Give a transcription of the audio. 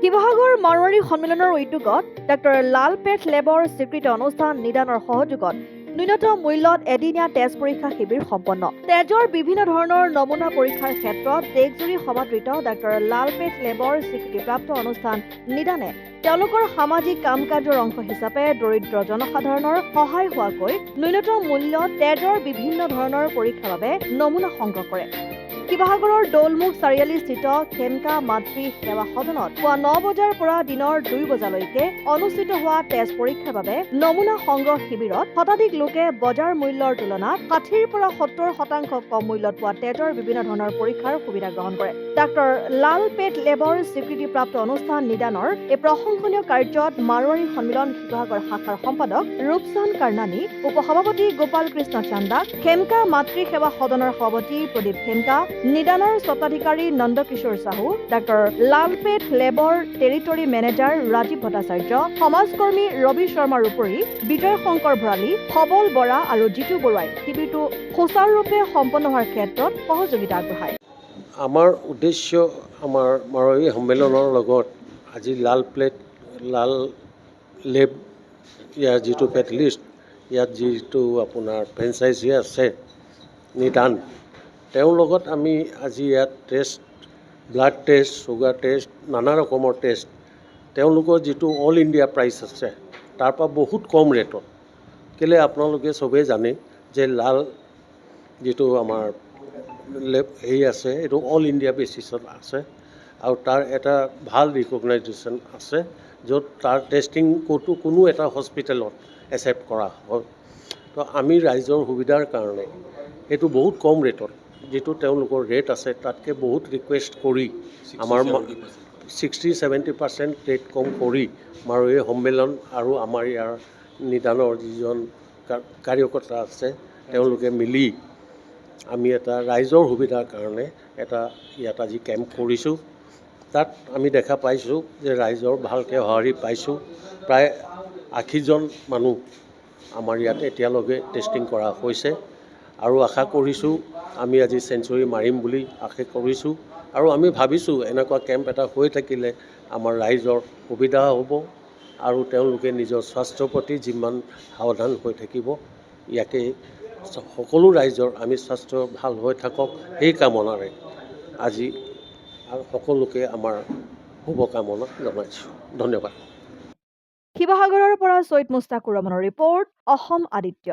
শিৱসাগৰ মাৰোৱাৰী সন্মিলনৰ উদ্যোগত ডাক্তৰ লালপেথ লেবৰ স্বীকৃত অনুষ্ঠান নিদানৰ সহযোগত ন্যূনতম মূল্যত এদিনীয়া তেজ পৰীক্ষা শিবিৰ সম্পন্ন। তেজৰ বিভিন্ন ধৰণৰ নমুনা পৰীক্ষাৰ ক্ষেত্ৰত দেশজুৰি সমাদৃত ডাক্তৰ লালপেথ লেবৰ স্বীকৃতিপ্ৰাপ্ত অনুষ্ঠান নিদানে তেওঁলোকৰ সামাজিক কাম কাজৰ অংশ হিচাপে দৰিদ্ৰ জনসাধাৰণৰ সহায় হোৱাকৈ ন্যূনতম মূল্যত তেজৰ বিভিন্ন ধৰণৰ পৰীক্ষাৰ বাবে নমুনা সংগ্ৰহ কৰে। শিৱসাগৰৰ দৌলমুখ চাৰিআলিস্থিত খেমকা মাতৃ সেৱা সদনত পুৱা 9 বজাৰ পৰা দিনৰ 2 বজালৈকে অনুষ্ঠিত হোৱা তেজ পৰীক্ষাৰ বাবে নমুনা সংগ্ৰহ শিবিৰত শতাধিক লোকে বজাৰ মূল্যৰ তুলনাত 60ৰ পৰা 70% কম মূল্যত পোৱা তেজৰ বিভিন্ন ধৰণৰ পৰীক্ষাৰ সুবিধা গ্ৰহণ কৰে। ডাক্তৰ লালপেথ লেবৰ স্বীকৃতিপ্ৰাপ্ত অনুষ্ঠান নিদানৰ এই প্ৰশংসনীয় কাৰ্যত মাৰোৱাৰী সন্মিলন শিৱসাগৰ শাখাৰ সম্পাদক ৰূপচান কাৰ্ণানী, উপসভাপতি গোপাল কৃষ্ণ চান্দা, খেমকা মাতৃ সেৱা সদনৰ সভাপতি প্ৰদীপ খেমকা, নিদানৰ স্বত্বাধিকাৰী নন্দকিশোৰ চাহু, ডাক্তৰ লালপেথ labour territory manager Rajib Bhattacharya, সমাজকৰ্মী ৰবি শৰ্মাৰ উপৰি বিজয় শংকৰ ভৰালী, সবল বৰা আৰু জিতু বৰুৱাই শিবিৰটো সুচাৰুৰূপে সম্পন্ন হোৱাৰ ক্ষেত্ৰত সহযোগিতা আগবঢ়ায়। আমাৰ উদ্দেশ্য আমাৰ মাৰোৱাৰী সন্মিলনৰ লগত আজি লাল লেব ইয়াৰ যিটো পেটলিষ্ট, ইয়াত যিটো আপোনাৰ ফ্ৰেঞ্চাইজি আছে নিদান, তেওঁৰ লগত আমি আজি ইয়াত test, blood test, sugar test, নানা ৰকমৰ টেষ্ট, তেওঁলোকৰ যিটো অল ইণ্ডিয়া প্ৰাইচ আছে তাৰ পৰা বহুত কম ৰেটত। কেলৈ আপোনালোকে চবেই জানে যে যিটো আমাৰ আছে এইটো অল ইণ্ডিয়া বেচিছত আছে আৰু তাৰ এটা ভাল ৰিকগনাইজেশ্যন আছে, য'ত তাৰ টেষ্টিং কোনো এটা হস্পিটেলত একচেপ্ট কৰা হয়। তো আমি ৰাইজৰ সুবিধাৰ কাৰণে এইটো বহুত কম ৰেটত, যিটো তেওঁলোকৰ ৰেট আছে তাতকৈ বহুত ৰিকুৱেষ্ট কৰি আমাৰ 60-70% ৰেট কম কৰি মাৰোৱাৰী সন্মিলন আৰু আমাৰ ইয়াৰ নিদানৰ যিজন কাৰ্যকৰ্তা আছে তেওঁলোকে মিলি আমি এটা ৰাইজৰ সুবিধাৰ কাৰণে ইয়াত আজি কেম্প কৰিছোঁ। তাত আমি দেখা পাইছোঁ যে ৰাইজৰ ভালকৈ সঁহাৰি পাইছোঁ। প্ৰায় 80জন মানুহ আমাৰ ইয়াত এতিয়ালৈকে টেষ্টিং কৰা হৈছে আৰু আশা কৰিছোঁ আমি আজি চেঞ্চুৰী মাৰিম বুলি আশা কৰিছোঁ। আৰু আমি ভাবিছোঁ এনেকুৱা কেম্প এটা হৈ থাকিলে আমাৰ ৰাইজৰ সুবিধা হ'ব আৰু তেওঁলোকে নিজৰ স্বাস্থ্যৰ প্ৰতি যিমান সাৱধান হৈ থাকিব। ইয়াকে সকলো ৰাইজৰ আমি স্বাস্থ্য ভাল হৈ থাকক সেই কামনাৰে আজি সকলোকে আমাৰ শুভকামনা জনাইছোঁ। ধন্যবাদ। শিৱসাগৰৰ পৰা চৈয়দ মুস্তাকুৰ ৰহমানৰ ৰিপৰ্ট, অসম আদিত্য।